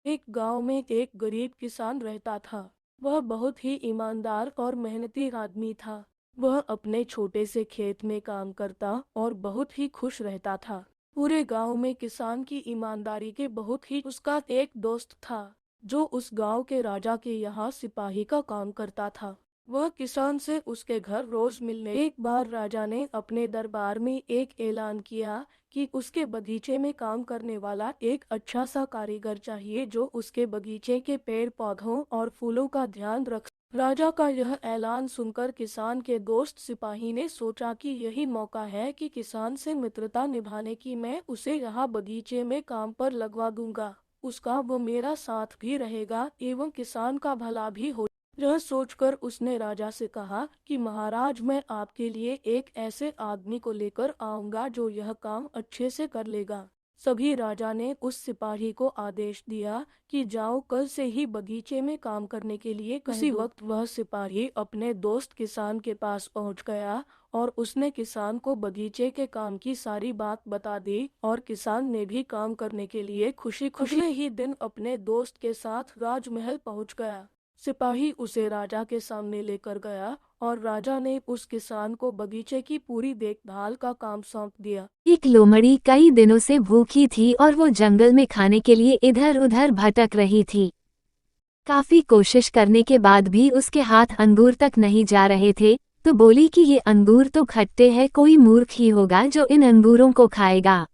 एक गांव में एक गरीब किसान रहता था। वह बहुत ही ईमानदार और मेहनती आदमी था। वह अपने छोटे से खेत में काम करता और बहुत ही खुश रहता था। पूरे गांव में किसान की ईमानदारी के बहुत ही उसका एक दोस्त था, जो उस गांव के राजा के यहाँ सिपाही का काम करता था। वह किसान से उसके घर रोज मिलने। एक बार राजा ने अपने दरबार में एक ऐलान किया कि उसके बगीचे में काम करने वाला एक अच्छा सा कारीगर चाहिए, जो उसके बगीचे के पेड़ पौधों और फूलों का ध्यान रख। राजा का यह ऐलान सुनकर किसान के दोस्त सिपाही ने सोचा कि यही मौका है कि किसान से मित्रता निभाने की। मैं उसे यहाँ बगीचे में काम पर लगवा दूंगा। उसका वो मेरा साथ भी रहेगा एवं किसान का भला भी हो। यह सोचकर उसने राजा से कहा कि महाराज, मैं आपके लिए एक ऐसे आदमी को लेकर आऊंगा जो यह काम अच्छे से कर लेगा। सभी राजा ने उस सिपाही को आदेश दिया कि जाओ, कल से ही बगीचे में काम करने के लिए कह दो। उसी वक्त वह सिपाही अपने दोस्त किसान के पास पहुंच गया और उसने किसान को बगीचे के काम की सारी बात बता दी और किसान ने भी काम करने के लिए खुशी खुशी अगले ही दिन अपने दोस्त के साथ राजमहल पहुंच गया। सिपाही उसे राजा के सामने लेकर गया और राजा ने उस किसान को बगीचे की पूरी देखभाल का काम सौंप दिया। एक लोमड़ी कई दिनों से भूखी थी और वो जंगल में खाने के लिए इधर उधर भटक रही थी। काफी कोशिश करने के बाद भी उसके हाथ अंगूर तक नहीं जा रहे थे, तो बोली कि ये अंगूर तो खट्टे हैं, कोई मूर्ख ही होगा जो इन अंगूरों को खाएगा।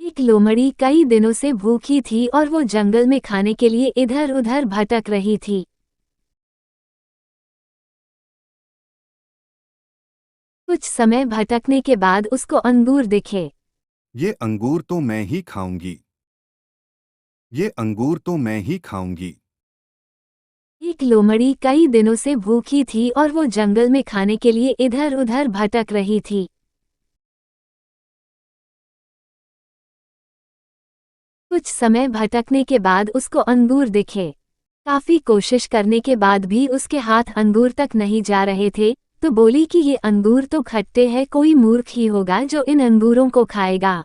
एक लोमड़ी कई दिनों से भूखी थी और वो जंगल में खाने के लिए इधर उधर भटक रही थी। कुछ समय भटकने के बाद उसको अंगूर दिखे। ये अंगूर तो मैं ही खाऊंगी। ये अंगूर तो मैं ही खाऊंगी। एक लोमड़ी कई दिनों से भूखी थी और वो जंगल में खाने के लिए इधर उधर भटक रही थी। कुछ समय भटकने के बाद उसको अंगूर दिखे। काफी कोशिश करने के बाद भी उसके हाथ अंगूर तक नहीं जा रहे थे, तो बोली कि ये अंगूर तो खट्टे हैं, कोई मूर्ख ही होगा जो इन अंगूरों को खाएगा।